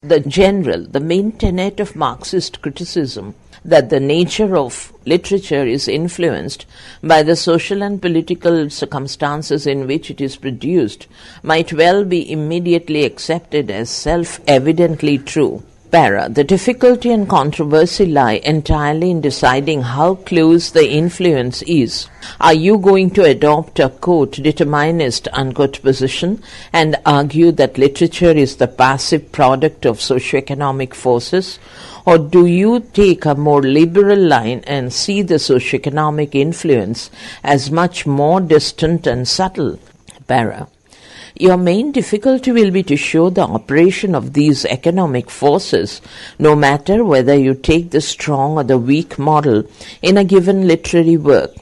The main tenet of Marxist criticism, that the nature of literature is influenced by the social and political circumstances in which it is produced, might well be immediately accepted as self-evidently true. Para. The difficulty and controversy lie entirely in deciding how close the influence is. Are you going to adopt a, quote, determinist, unquote, position and argue that literature is the passive product of socioeconomic forces? Or do you take a more liberal line and see the socioeconomic influence as much more distant and subtle? Para. Your main difficulty will be to show the operation of these economic forces, no matter whether you take the strong or the weak model in a given literary work.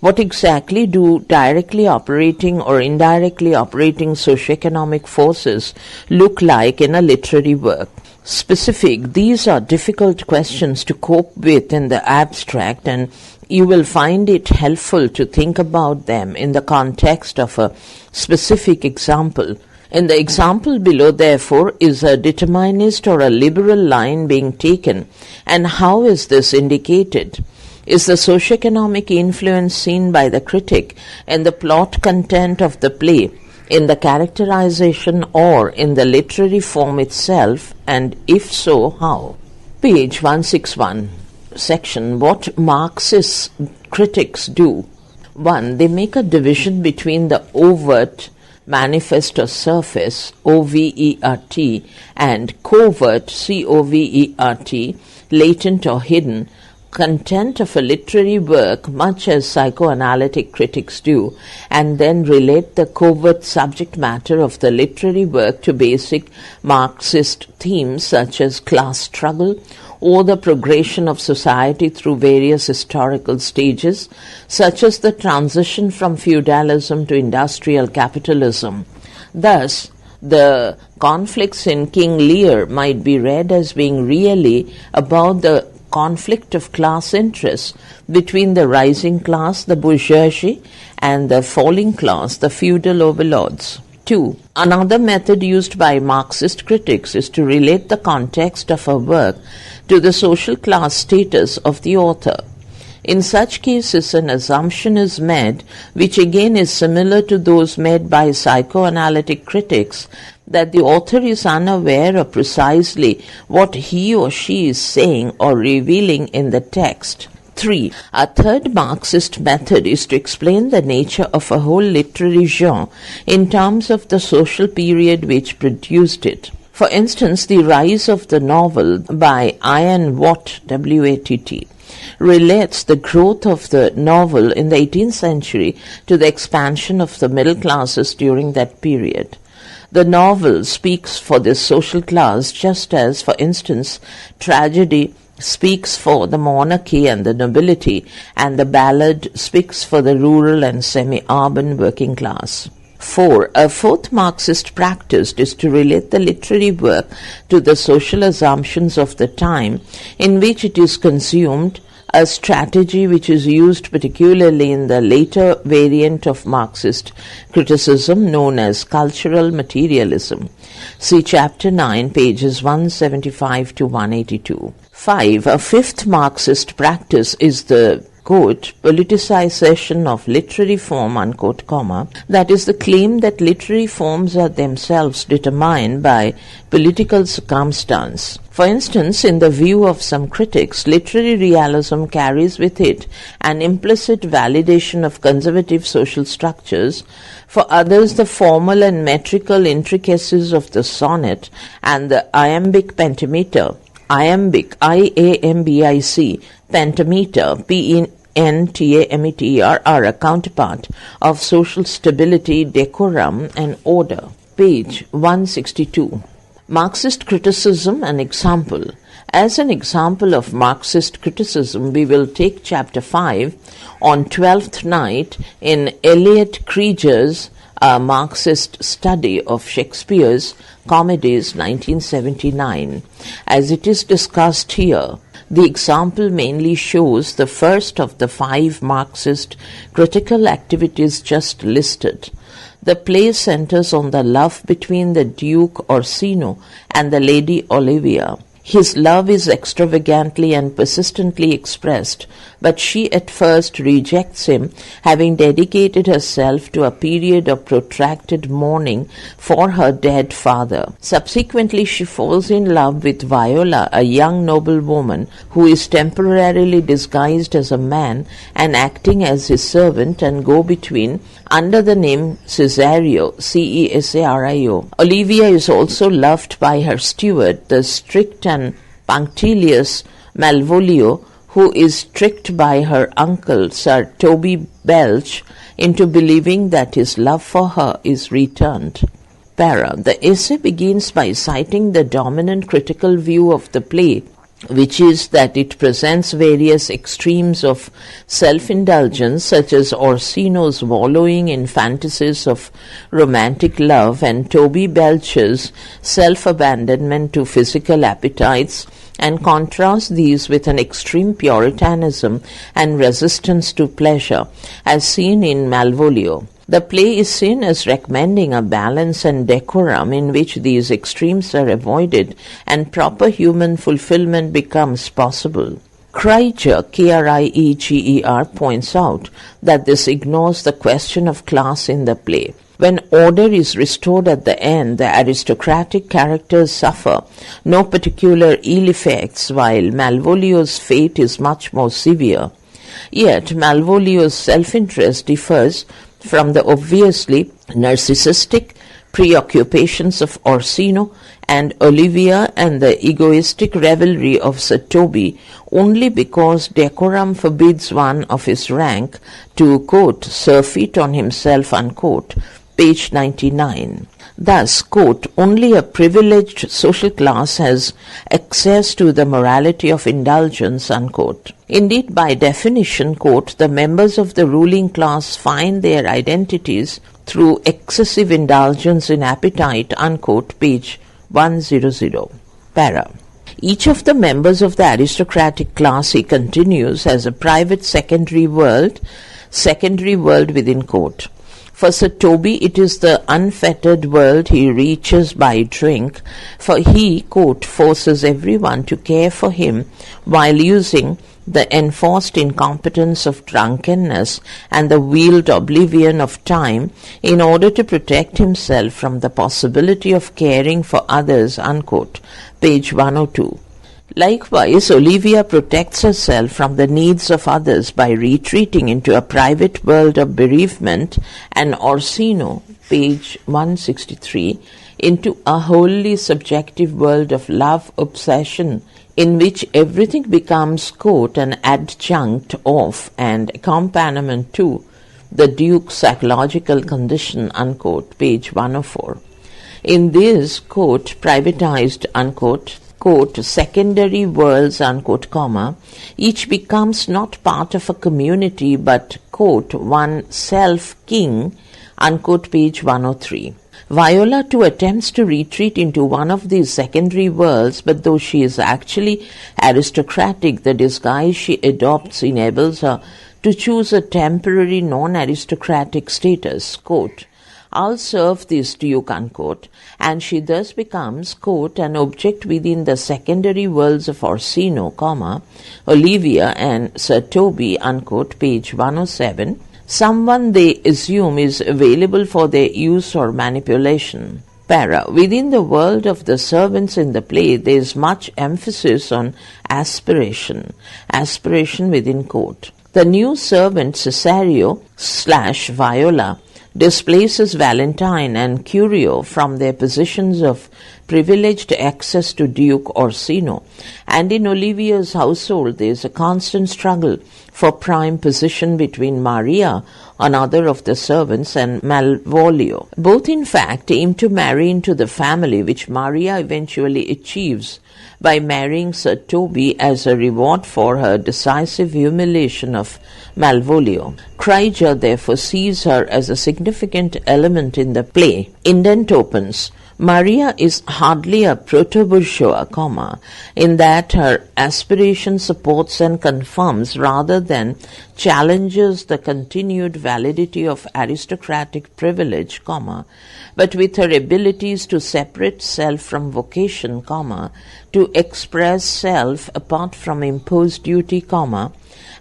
What exactly do directly operating or indirectly operating socioeconomic forces look like in a literary work? Specific, these are difficult questions to cope with in the abstract, and you will find it helpful to think about them in the context of a specific example. In the example below, therefore, is a determinist or a liberal line being taken, and how is this indicated? Is the socioeconomic influence seen by the critic in the plot content of the play, in the characterization, or in the literary form itself, and if so, how? Page 161. Section What Marxist critics do. 1. They make a division between the overt, manifest or surface, O-V-E-R-T, and covert, C-O-V-E-R-T, latent or hidden, content of a literary work, much as psychoanalytic critics do, and then relate the covert subject matter of the literary work to basic Marxist themes such as class struggle, or the progression of society through various historical stages, such as the transition from feudalism to industrial capitalism. Thus, the conflicts in King Lear might be read as being really about the conflict of class interests between the rising class, the bourgeoisie, and the falling class, the feudal overlords. 2. Another method used by Marxist critics is to relate the context of a work to the social class status of the author. In such cases, an assumption is made, which again is similar to those made by psychoanalytic critics, that the author is unaware of precisely what he or she is saying or revealing in the text. 3. A third Marxist method is to explain the nature of a whole literary genre in terms of the social period which produced it. For instance, the rise of the novel by Ian Watt, W-A-T-T, relates the growth of the novel in the 18th century to the expansion of the middle classes during that period. The novel speaks for this social class just as, for instance, tragedy speaks for the monarchy and the nobility, and the ballad speaks for the rural and semi-urban working class. 4. A fourth Marxist practice is to relate the literary work to the social assumptions of the time in which it is consumed, a strategy which is used particularly in the later variant of Marxist criticism known as cultural materialism. See Chapter 9, pages 175 to 182. 5. A fifth Marxist practice is the, quote, politicization of literary form, unquote, comma, that is the claim that literary forms are themselves determined by political circumstance. For instance, in the view of some critics, literary realism carries with it an implicit validation of conservative social structures. For others, the formal and metrical intricacies of the sonnet and the iambic pentameter, iambic, I-A-M-B-I-C, pentameter, P-E-N-T-A-M-E-T-E-R, are a counterpart of social stability, decorum, and order. Page 162. Marxist criticism, an example. As an example of Marxist criticism, we will take Chapter 5 on Twelfth Night in Elliot Krieger's a Marxist study of Shakespeare's comedies, 1979. As it is discussed here, the example mainly shows the first of the 5 Marxist critical activities just listed. The play centers on the love between the Duke Orsino and the Lady Olivia. His love is extravagantly and persistently expressed, but she at first rejects him, having dedicated herself to a period of protracted mourning for her dead father. Subsequently, she falls in love with Viola, a young noblewoman who is temporarily disguised as a man and acting as his servant and go-between under the name Cesario, Cesario. Olivia is also loved by her steward, the strict and punctilious Malvolio, who is tricked by her uncle, Sir Toby Belch, into believing that his love for her is returned. Para. The essay begins by citing the dominant critical view of the play, which is that it presents various extremes of self-indulgence, such as Orsino's wallowing in fantasies of romantic love and Toby Belcher's self-abandonment to physical appetites, and contrasts these with an extreme puritanism and resistance to pleasure, as seen in Malvolio. The play is seen as recommending a balance and decorum in which these extremes are avoided and proper human fulfillment becomes possible. Krieger, Krieger, points out that this ignores the question of class in the play. When order is restored at the end, the aristocratic characters suffer no particular ill effects, while Malvolio's fate is much more severe. Yet Malvolio's self-interest differs from the obviously narcissistic preoccupations of Orsino and Olivia and the egoistic revelry of Sir Toby only because decorum forbids one of his rank to, quote, surfeit on himself, unquote, page 99. Thus, quote, only a privileged social class has access to the morality of indulgence, unquote. Indeed, by definition, quote, the members of the ruling class find their identities through excessive indulgence in appetite, unquote, page 100. Para. Each of the members of the aristocratic class, he continues, has a private secondary world within quote. For Sir Toby, it is the unfettered world he reaches by drink, for he, quote, forces everyone to care for him while using the enforced incompetence of drunkenness and the wheeled oblivion of time in order to protect himself from the possibility of caring for others, unquote, page 102. Likewise, Olivia protects herself from the needs of others by retreating into a private world of bereavement, and Orsino, page 163, into a wholly subjective world of love obsession, in which everything becomes, quote, an adjunct of and accompaniment to the Duke's psychological condition, unquote, page 104. In this, quote, privatized, unquote, quote, secondary worlds, unquote, comma, each becomes not part of a community but, quote, one self-king, unquote, page 103. Viola too attempts to retreat into one of these secondary worlds, but though she is actually aristocratic, the disguise she adopts enables her to choose a temporary non-aristocratic status, quote, I'll serve this Duke, unquote, and she thus becomes, quote, an object within the secondary worlds of Orsino, comma, Olivia and Sir Toby, unquote, page 107, someone they assume is available for their use or manipulation. Para. Within the world of the servants in the play, there is much emphasis on aspiration within quote. The new servant Cesario / Viola displaces Valentine and Curio from their positions of privileged access to Duke Orsino, and in Olivia's household there is a constant struggle for prime position between Maria, another of the servants, and Malvolio. Both in fact aim to marry into the family, which Maria eventually achieves by marrying Sir Toby as a reward for her decisive humiliation of Malvolio. Krieger therefore sees her as a significant element in the play. Indent opens. Maria is hardly a proto-bourgeois, in that her aspiration supports and confirms rather than challenges the continued validity of aristocratic privilege, but with her abilities to separate self from vocation, to express self apart from imposed duty,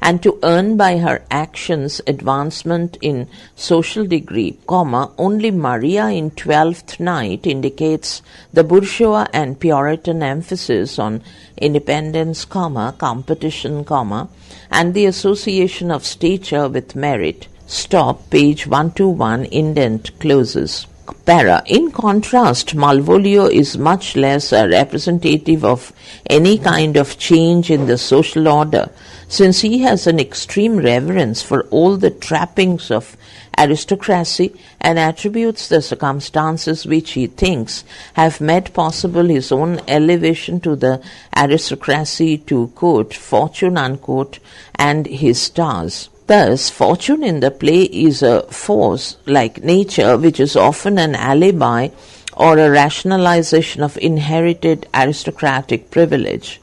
and to earn by her actions advancement in social degree, only Maria in Twelfth Night indicates the bourgeois and Puritan emphasis on independence, competition, and the association of stature with merit. Stop, page 121, indent closes. Para. In contrast, Malvolio is much less a representative of any kind of change in the social order, since he has an extreme reverence for all the trappings of aristocracy and attributes the circumstances which he thinks have made possible his own elevation to the aristocracy to, quote, fortune, unquote, and his stars. Thus, fortune in the play is a force, like nature, which is often an alibi or a rationalization of inherited aristocratic privilege.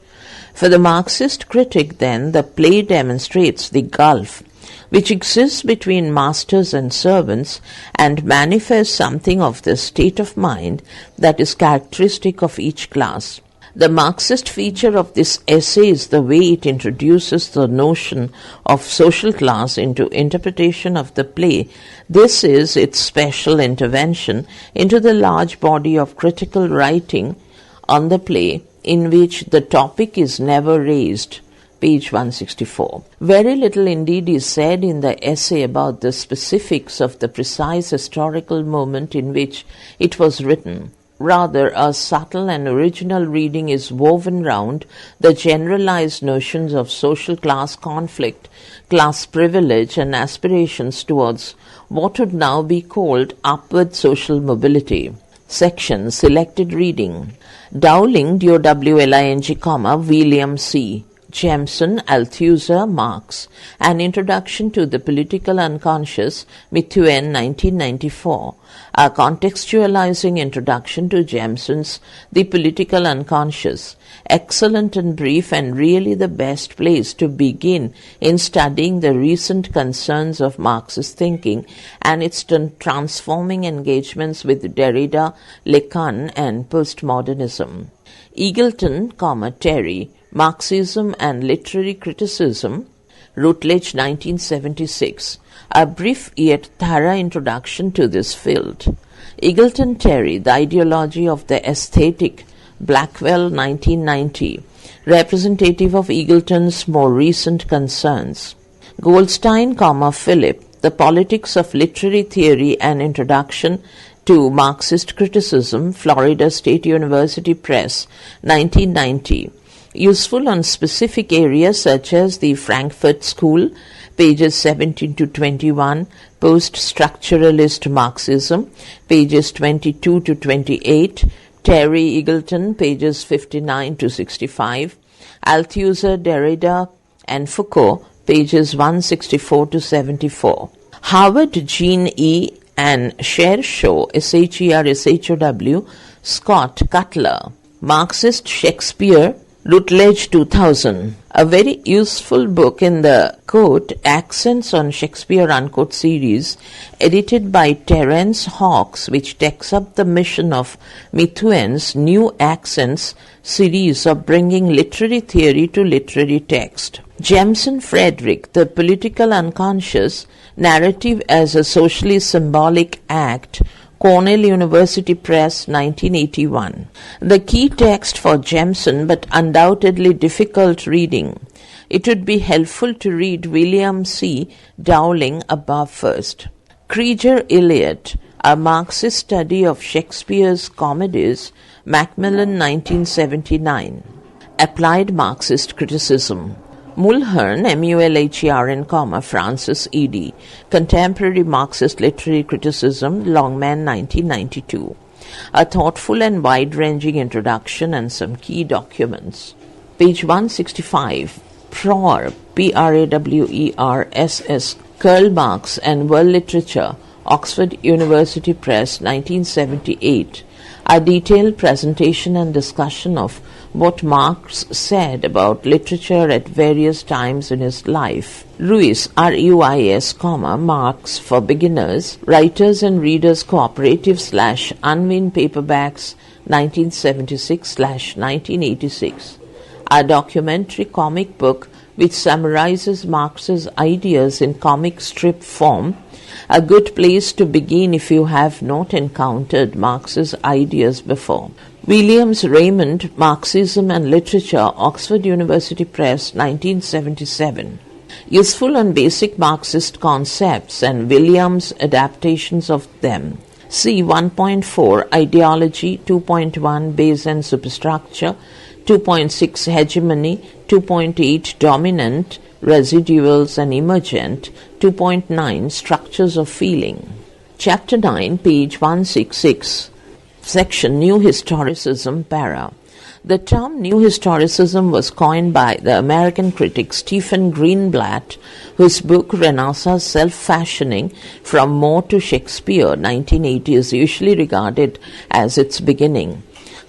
For the Marxist critic, then, the play demonstrates the gulf which exists between masters and servants and manifests something of the state of mind that is characteristic of each class. The Marxist feature of this essay is the way it introduces the notion of social class into interpretation of the play. This is its special intervention into the large body of critical writing on the play, in which the topic is never raised. Page 164. Very little indeed is said in the essay about the specifics of the precise historical moment in which it was written. Rather, a subtle and original reading is woven round the generalized notions of social class conflict, class privilege, and aspirations towards what would now be called upward social mobility. Section Selected Reading. Dowling, Dowling, William C. Jemison, Althusser, Marx. An Introduction to the Political Unconscious, Methuen, 1994. A contextualizing introduction to Jemison's The Political Unconscious. Excellent and brief, and really the best place to begin in studying the recent concerns of Marxist thinking and its transforming engagements with Derrida, Lacan, and postmodernism. Eagleton, Terry, Marxism and Literary Criticism, Routledge, 1976. A brief yet thorough introduction to this field. Eagleton Terry, The Ideology of the Aesthetic, Blackwell, 1990. Representative of Eagleton's more recent concerns. Goldstein, Philip, The Politics of Literary Theory and Introduction to Marxist Criticism, Florida State University Press, 1990. Useful on specific areas such as the Frankfurt School, pages 17 to 21, Post-Structuralist Marxism, pages 22 to 28, Terry Eagleton, pages 59 to 65, Althusser, Derrida, and Foucault, pages 164 to 74. Howard, Jean E., and Shershow, Shershow, Scott, Cutler, Marxist Shakespeare, Routledge, 2000. A very useful book in the, quote, Accents on Shakespeare, unquote, series, edited by Terence Hawkes, which takes up the mission of Methuen's New Accents series of bringing literary theory to literary text. Jemison Frederick, The Political Unconscious, Narrative as a Socially Symbolic Act, Cornell University Press, 1981. The key text for Jemison, but undoubtedly difficult reading. It would be helpful to read William C. Dowling above first. Krieger Eliot, A Marxist Study of Shakespeare's Comedies, Macmillan, 1979. Applied Marxist Criticism. Mulhern, Mulhern, Francis E.D., Contemporary Marxist Literary Criticism, Longman, 1992. A thoughtful and wide-ranging introduction and some key documents. Page 165. Prawer, Prawer, Karl Marx and World Literature, Oxford University Press, 1978. A detailed presentation and discussion of what Marx said about literature at various times in his life. Ruiz, R-U-I-S, Marx for Beginners, Writers and Readers Cooperative / Unwind Paperbacks, 1976/1986. A documentary comic book which summarizes Marx's ideas in comic strip form, a good place to begin if you have not encountered Marx's ideas before. Williams, Raymond, Marxism and Literature, Oxford University Press, 1977. Useful and Basic Marxist Concepts and Williams' Adaptations of Them. C. 1.4 Ideology, 2.1 Base and Superstructure, 2.6 Hegemony, 2.8 Dominant, Residuals and Emergent, 2.9 Structures of Feeling. Chapter 9, page 166. Section New Historicism, para. The term New Historicism was coined by the American critic Stephen Greenblatt, whose book Renaissance Self-Fashioning from Moore to Shakespeare, 1980, is usually regarded as its beginning.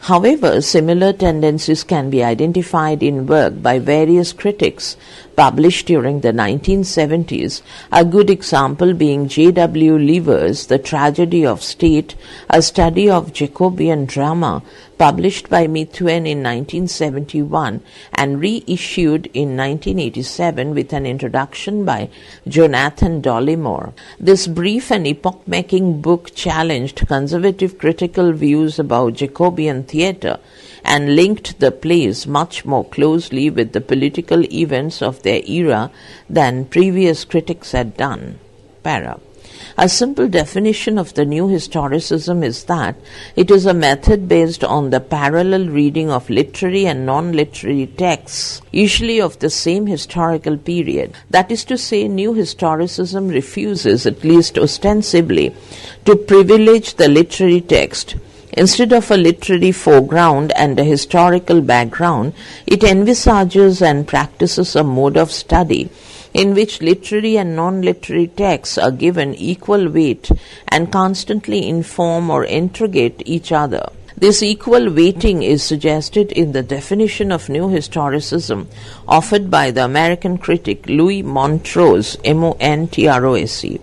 However, similar tendencies can be identified in work by various critics published during the 1970s, a good example being J.W. Leaver's The Tragedy of State, a study of Jacobean drama, published by Mithuen in 1971 and reissued in 1987 with an introduction by Jonathan Dollimore. This brief and epoch-making book challenged conservative critical views about Jacobean theatre and linked the plays much more closely with the political events of their era than previous critics had done. Para. A simple definition of the New Historicism is that it is a method based on the parallel reading of literary and non-literary texts, usually of the same historical period. That is to say, New Historicism refuses, at least ostensibly, to privilege the literary text. Instead of a literary foreground and a historical background, it envisages and practices a mode of study in which literary and non-literary texts are given equal weight and constantly inform or interrogate each other. This equal weighting is suggested in the definition of New Historicism offered by the American critic Louis Montrose, M-O-N-T-R-O-S-E.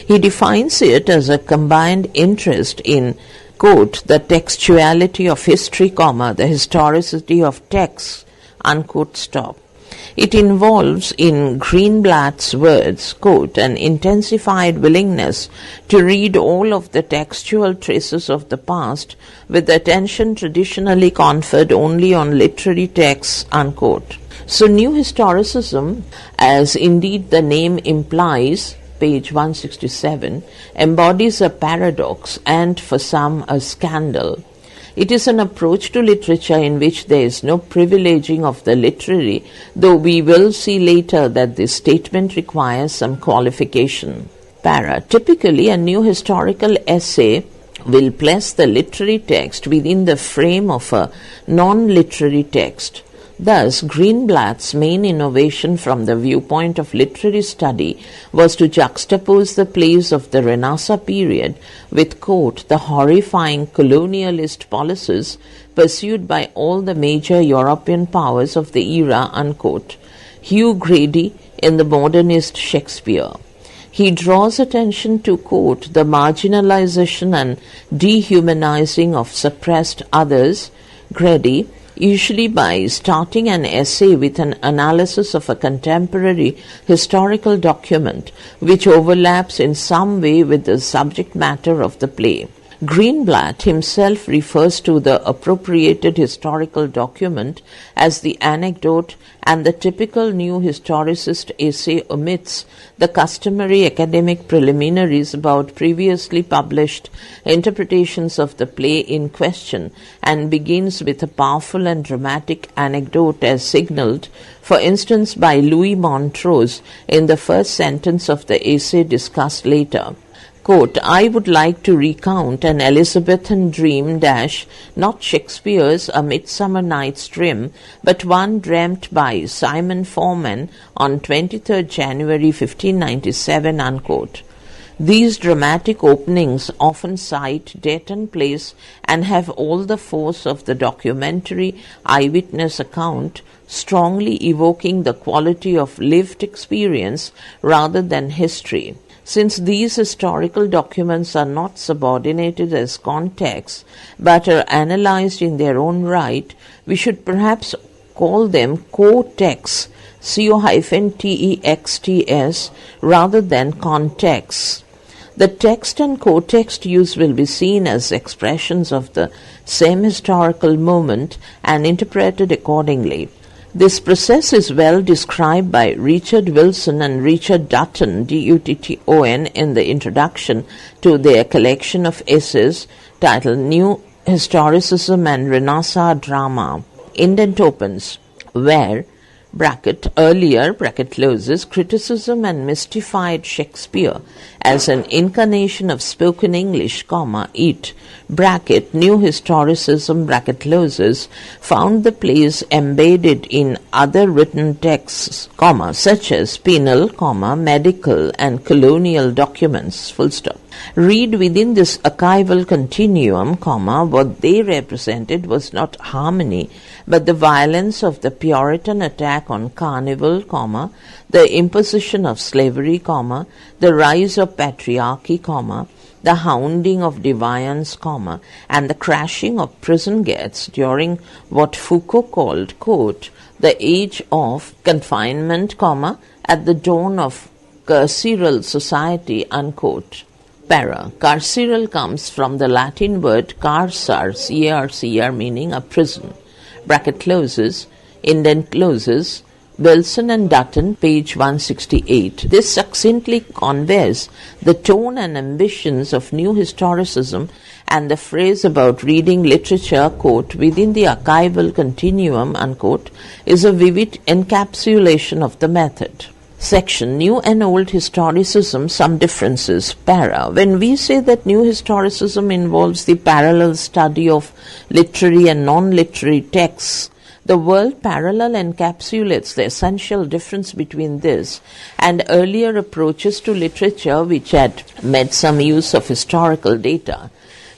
He defines it as a combined interest in, quote, the textuality of history, the historicity of texts, unquote, stop. It involves, in Greenblatt's words, quote, an intensified willingness to read all of the textual traces of the past with attention traditionally conferred only on literary texts, unquote. So New Historicism, as indeed the name implies, page 167, embodies a paradox and, for some, a scandal. It is an approach to literature in which there is no privileging of the literary, though we will see later that this statement requires some qualification. Para. Typically, a new historical essay will place the literary text within the frame of a non-literary text. Thus, Greenblatt's main innovation from the viewpoint of literary study was to juxtapose the plays of the Renaissance period with, quote, the horrifying colonialist policies pursued by all the major European powers of the era, unquote. Hugh Grady in the modernist Shakespeare. He draws attention to, quote, the marginalization and dehumanizing of suppressed others, Grady, usually by starting an essay with an analysis of a contemporary historical document which overlaps in some way with the subject matter of the play. Greenblatt himself refers to the appropriated historical document as the anecdote, and the typical new historicist essay omits the customary academic preliminaries about previously published interpretations of the play in question and begins with a powerful and dramatic anecdote as signaled, for instance, by Louis Montrose in the first sentence of the essay discussed later. Quote, I would like to recount an Elizabethan dream dash, not Shakespeare's A Midsummer Night's Dream, but one dreamt by Simon Forman on 23rd January 1597, unquote. These dramatic openings often cite date and place and have all the force of the documentary eyewitness account, strongly evoking the quality of lived experience rather than history. Since these historical documents are not subordinated as contexts but are analyzed in their own right, we should perhaps call them co-texts, co-texts, rather than contexts. The text and co-text use will be seen as expressions of the same historical moment and interpreted accordingly. This process is well described by Richard Wilson and Richard Dutton, D-U-T-T-O-N, in the introduction to their collection of essays titled New Historicism and Renaissance Drama, indent opens, where earlier, closes, criticism and mystified Shakespeare as an incarnation of spoken English, it, new historicism, closes, found the plays embedded in other written texts, such as penal, medical and colonial documents, full stop. Read within this archival continuum, what they represented was not harmony, but the violence of the Puritan attack on carnival, the imposition of slavery, the rise of patriarchy, the hounding of deviance, and the crashing of prison gates during what Foucault called, quote, the age of confinement, at the dawn of carceral society, unquote. Para. Carceral comes from the Latin word carcer, C-A-R-C-E-R, meaning a prison. Bracket closes, indent closes, Wilson and Dutton, page 168. This succinctly conveys the tone and ambitions of new historicism, and the phrase about reading literature, quote, within the archival continuum, unquote, is a vivid encapsulation of the method. Section New and Old Historicism, some differences. Para. When we say that new historicism involves the parallel study of literary and non-literary texts, the word parallel encapsulates the essential difference between this and earlier approaches to literature which had made some use of historical data.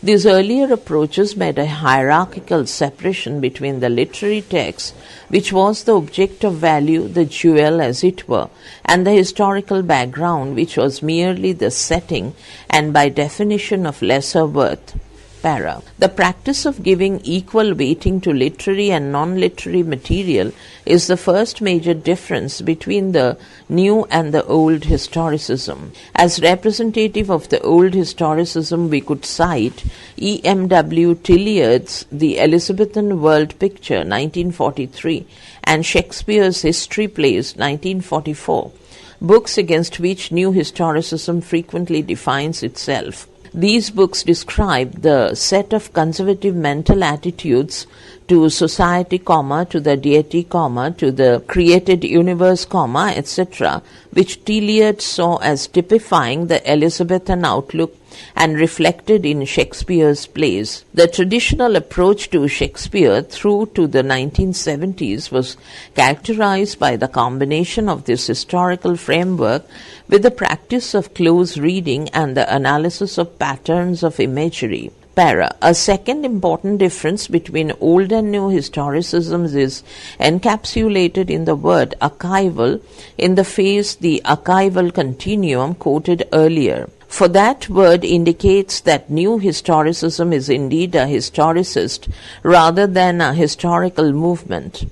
These earlier approaches made a hierarchical separation between the literary text, which was the object of value, the jewel as it were, and the historical background, which was merely the setting and by definition of lesser worth. Para. The practice of giving equal weighting to literary and non-literary material is the first major difference between the new and the old historicism. As representative of the old historicism, we could cite E.M.W. Tilliard's The Elizabethan World Picture, 1943, and Shakespeare's History Plays, 1944, books against which new historicism frequently defines itself. These books describe the set of conservative mental attitudes to society, to the deity, to the created universe, etc., which Tilliard saw as typifying the Elizabethan outlook and reflected in Shakespeare's plays. The traditional approach to Shakespeare through to the 1970s was characterized by the combination of this historical framework with the practice of close reading and the analysis of patterns of imagery. Para. A second important difference between old and new historicisms is encapsulated in the word archival in the phrase the archival continuum quoted earlier. For that word indicates that new historicism is indeed a historicist rather than a historical movement.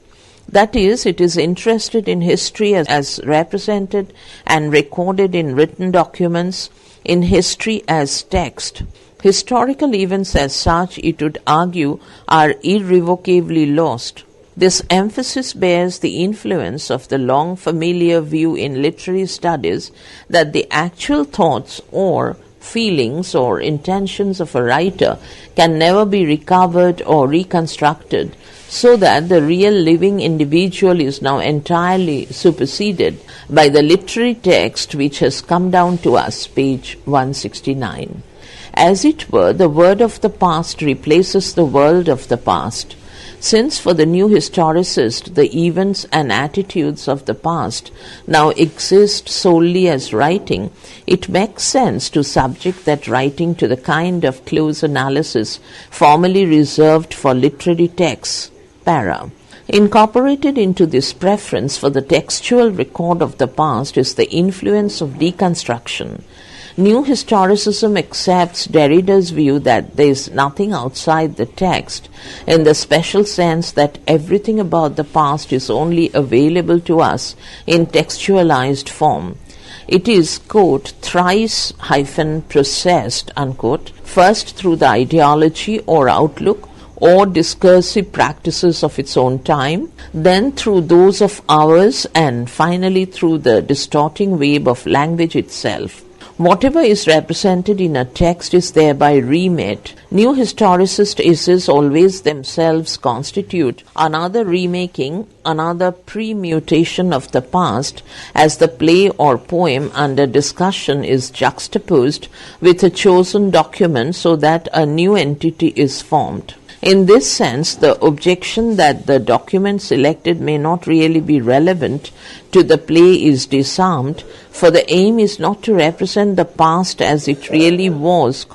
That is, it is interested in history as represented and recorded in written documents, in history as text. Historical events as such, it would argue, are irrevocably lost. This emphasis bears the influence of the long familiar view in literary studies that the actual thoughts or feelings or intentions of a writer can never be recovered or reconstructed, so that the real living individual is now entirely superseded by the literary text which has come down to us, page 169. As it were, the word of the past replaces the world of the past. Since for the new historicist the events and attitudes of the past now exist solely as writing, it makes sense to subject that writing to the kind of close analysis formerly reserved for literary texts. Para. Incorporated into this preference for the textual record of the past is the influence of deconstruction. New historicism accepts Derrida's view that there is nothing outside the text, in the special sense that everything about the past is only available to us in textualized form. It is, quote, thrice-processed, unquote, first through the ideology or outlook or discursive practices of its own time, then through those of ours, and finally through the distorting web of language itself. Whatever is represented in a text is thereby remade. New historicist essays always themselves constitute another remaking, another pre-mutation of the past, as the play or poem under discussion is juxtaposed with a chosen document so that a new entity is formed. In this sense, the objection that the document selected may not really be relevant to the play is disarmed, for the aim is not to represent the past as it really was,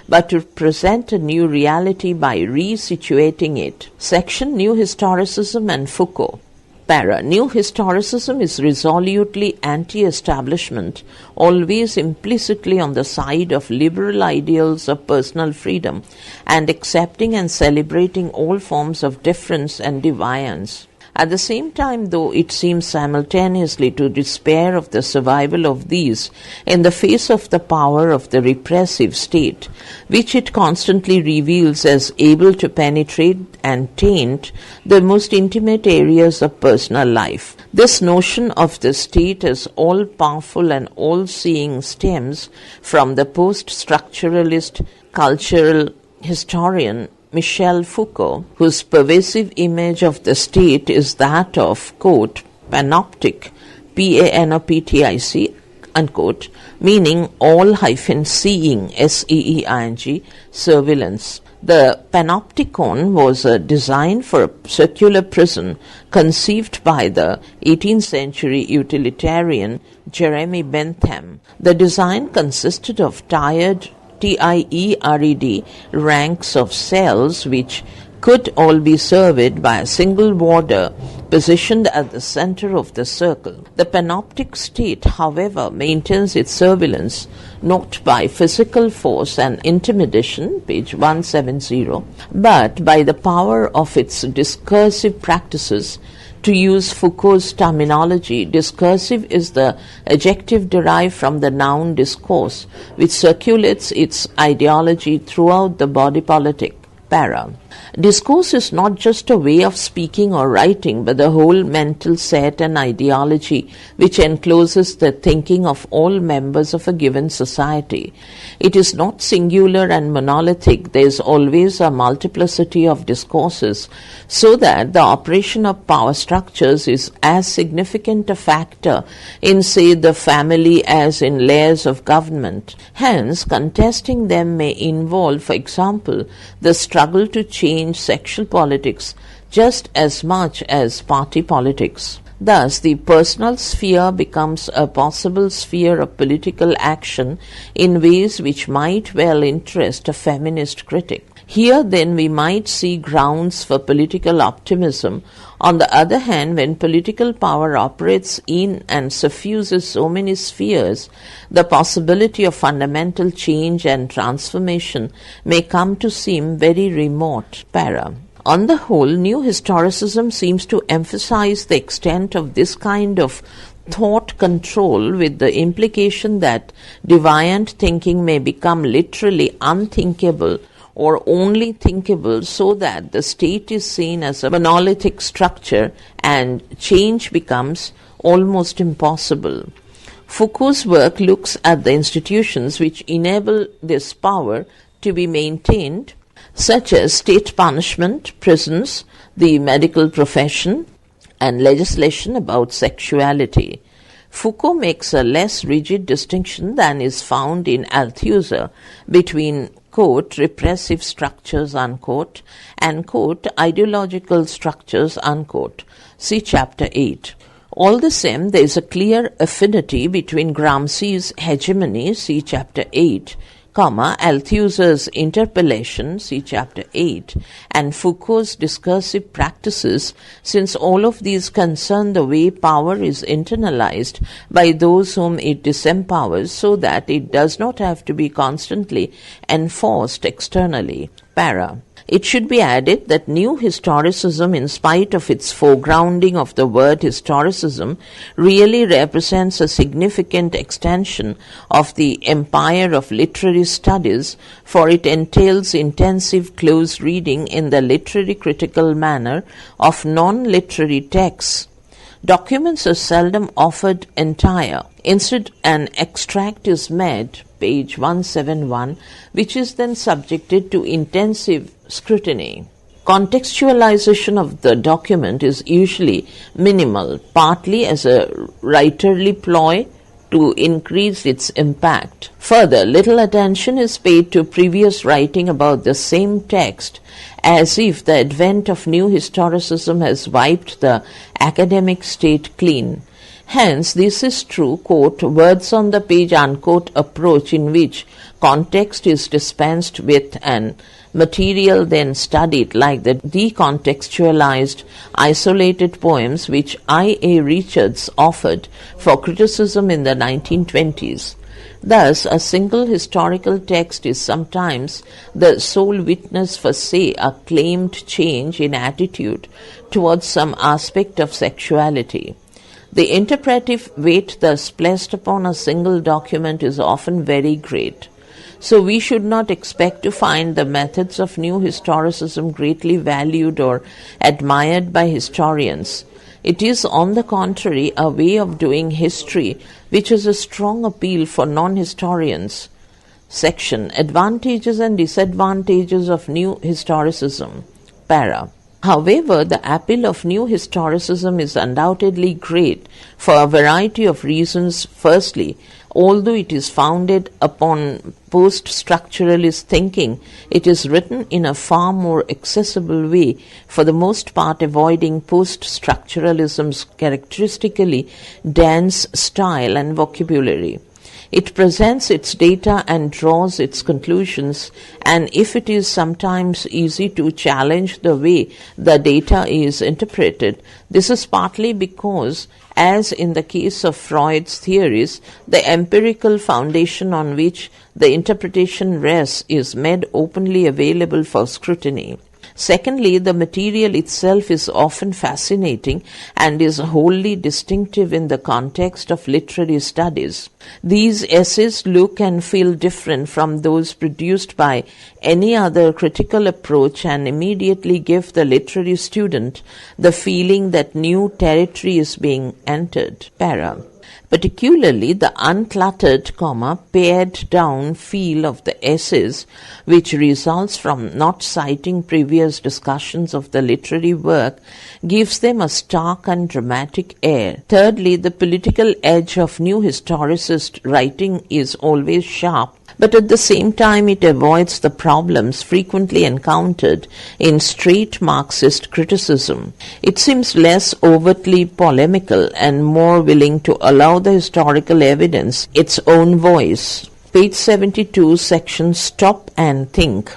but to present a new reality by resituating it. Section New Historicism and Foucault. Para. New historicism is resolutely anti-establishment, always implicitly on the side of liberal ideals of personal freedom, and accepting and celebrating all forms of difference and deviance. At the same time, though, it seems simultaneously to despair of the survival of these in the face of the power of the repressive state, which it constantly reveals as able to penetrate and taint the most intimate areas of personal life. This notion of the state as all-powerful and all-seeing stems from the post-structuralist cultural historian Michel Foucault, whose pervasive image of the state is that of, quote, panoptic, P-A-N-O-P-T-I-C, unquote, meaning all-seeing, S-E-E-I-N-G, surveillance. The panopticon was a design for a circular prison conceived by the 18th century utilitarian Jeremy Bentham. The design consisted of tiered ranks of cells which could all be surveyed by a single warder positioned at the center of the circle. The panoptic state, however, maintains its surveillance not by physical force and intimidation, page 170, but by the power of its discursive practices. To use Foucault's terminology, discursive is the adjective derived from the noun discourse, which circulates its ideology throughout the body politic. Para. Discourse is not just a way of speaking or writing, but the whole mental set and ideology which encloses the thinking of all members of a given society. It is not singular and monolithic. There is always a multiplicity of discourses, so that the operation of power structures is as significant a factor in, say, the family as in layers of government. Hence, contesting them may involve, for example, the struggle to change sexual politics just as much as party politics. Thus, the personal sphere becomes a possible sphere of political action in ways which might well interest a feminist critic. Here, then, we might see grounds for political optimism. On the other hand, when political power operates in and suffuses so many spheres, the possibility of fundamental change and transformation may come to seem very remote. Para. On the whole, new historicism seems to emphasize the extent of this kind of thought control, with the implication that deviant thinking may become literally unthinkable or only thinkable, so that the state is seen as a monolithic structure and change becomes almost impossible. Foucault's work looks at the institutions which enable this power to be maintained, such as state punishment, prisons, the medical profession, and legislation about sexuality. Foucault makes a less rigid distinction than is found in Althusser between, quote, repressive structures, unquote, and, quote, ideological structures, unquote. See Chapter 8. All the same, there is a clear affinity between Gramsci's hegemony, see Chapter 8, Althusser's interpellation, see Chapter 8, and Foucault's discursive practices, since all of these concern the way power is internalized by those whom it disempowers so that it does not have to be constantly enforced externally. Para. It should be added that new historicism, in spite of its foregrounding of the word historicism, really represents a significant extension of the empire of literary studies, for it entails intensive close reading in the literary critical manner of non-literary texts. Documents are seldom offered entire. Instead, an extract is made, page 171, which is then subjected to intensive scrutiny. Contextualization of the document is usually minimal, partly as a writerly ploy to increase its impact. Further, little attention is paid to previous writing about the same text, as if the advent of new historicism has wiped the academic state clean. Hence, this is true, quote, words on the page, unquote, approach in which context is dispensed with and material then studied, like the decontextualized, isolated poems which I. A. Richards offered for criticism in the 1920s. Thus, a single historical text is sometimes the sole witness for, say, a claimed change in attitude towards some aspect of sexuality. The interpretive weight thus placed upon a single document is often very great. So we should not expect to find the methods of new historicism greatly valued or admired by historians. It is, on the contrary, a way of doing history which is a strong appeal for non-historians. Section: Advantages and Disadvantages of New Historicism. Para. However, the appeal of new historicism is undoubtedly great for a variety of reasons. Firstly, although it is founded upon post-structuralist thinking, it is written in a far more accessible way, for the most part avoiding post-structuralism's characteristically dense style and vocabulary. It presents its data and draws its conclusions, and if it is sometimes easy to challenge the way the data is interpreted, this is partly because, as in the case of Freud's theories, the empirical foundation on which the interpretation rests is made openly available for scrutiny. Secondly, the material itself is often fascinating and is wholly distinctive in the context of literary studies. These essays look and feel different from those produced by any other critical approach and immediately give the literary student the feeling that new territory is being entered. Para. Particularly the uncluttered, pared down feel of the essays, which results from not citing previous discussions of the literary work, gives them a stark and dramatic air. Thirdly, the political edge of new historicist writing is always sharp, but at the same time it avoids the problems frequently encountered in straight Marxist criticism. It seems less overtly polemical and more willing to allow the historical evidence its own voice. Page 72, section Stop and Think.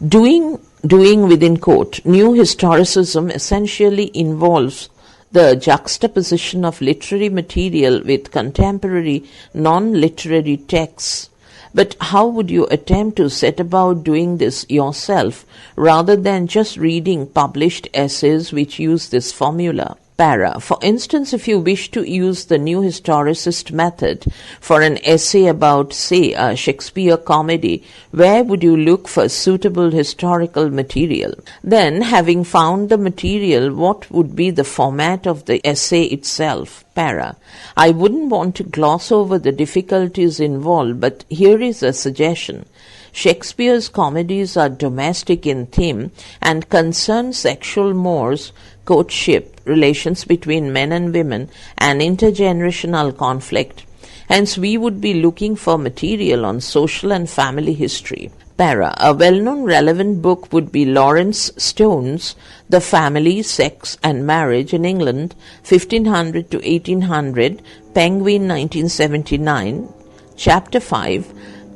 Doing within quote, new historicism essentially involves the juxtaposition of literary material with contemporary non-literary texts. But how would you attempt to set about doing this yourself rather than just reading published essays which use this formula? Para. For instance, if you wish to use the new historicist method for an essay about, say, a Shakespeare comedy, where would you look for suitable historical material? Then, having found the material, what would be the format of the essay itself? Para. I wouldn't want to gloss over the difficulties involved, but here is a suggestion. Shakespeare's comedies are domestic in theme and concern sexual mores, courtship, relations between men and women, and intergenerational conflict. Hence, we would be looking for material on social and family history. Para. A well-known relevant book would be Lawrence Stone's The Family, Sex and Marriage in England, 1500 to 1800, Penguin 1979, Chapter 5,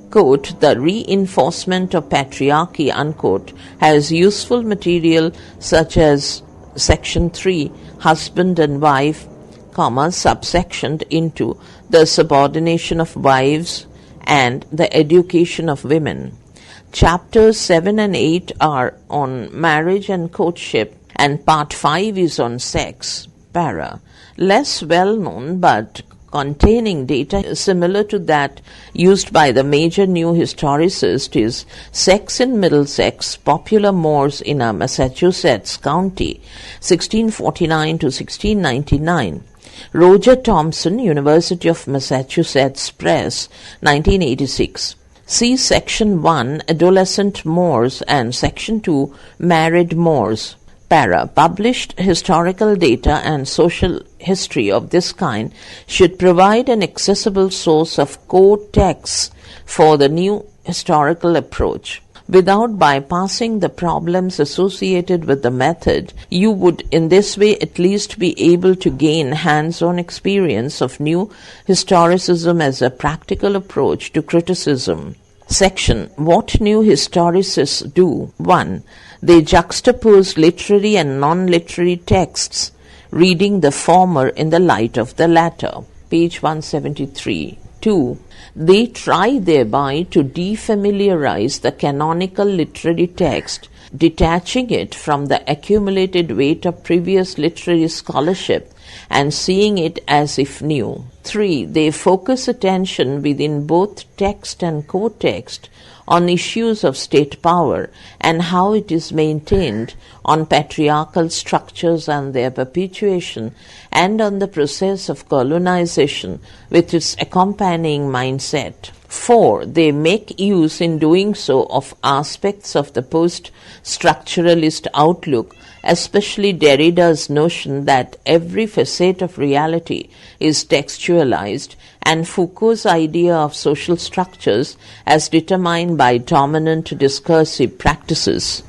quote, The Reinforcement of Patriarchy, unquote, has useful material such as Section 3, Husband and Wife, subsectioned into the subordination of wives and the education of women. Chapters 7 and 8 are on marriage and courtship, and Part 5 is on sex. Para. Less well known but containing data similar to that used by the major new historicist is Sex in Middlesex, Popular Mores in a Massachusetts County, 1649 to 1699. Roger Thompson, University of Massachusetts Press, 1986. See Section 1, Adolescent Mores, and Section 2, Married Mores. Para. Published historical data and social history of this kind should provide an accessible source of core texts for the new historical approach. Without bypassing the problems associated with the method, you would in this way at least be able to gain hands-on experience of new historicism as a practical approach to criticism. Section. What new historicists do. 1. They juxtapose literary and non-literary texts, reading the former in the light of the latter. Page 173. 2. They try thereby to defamiliarize the canonical literary text, detaching it from the accumulated weight of previous literary scholarship and seeing it as if new. 3. They focus attention within both text and co-text on issues of state power and how it is maintained, on patriarchal structures and their perpetuation, and on the process of colonization with its accompanying mindset. 4. They make use in doing so of aspects of the post-structuralist outlook, especially Derrida's notion that every facet of reality is textualized, and Foucault's idea of social structures as determined by dominant discursive practices.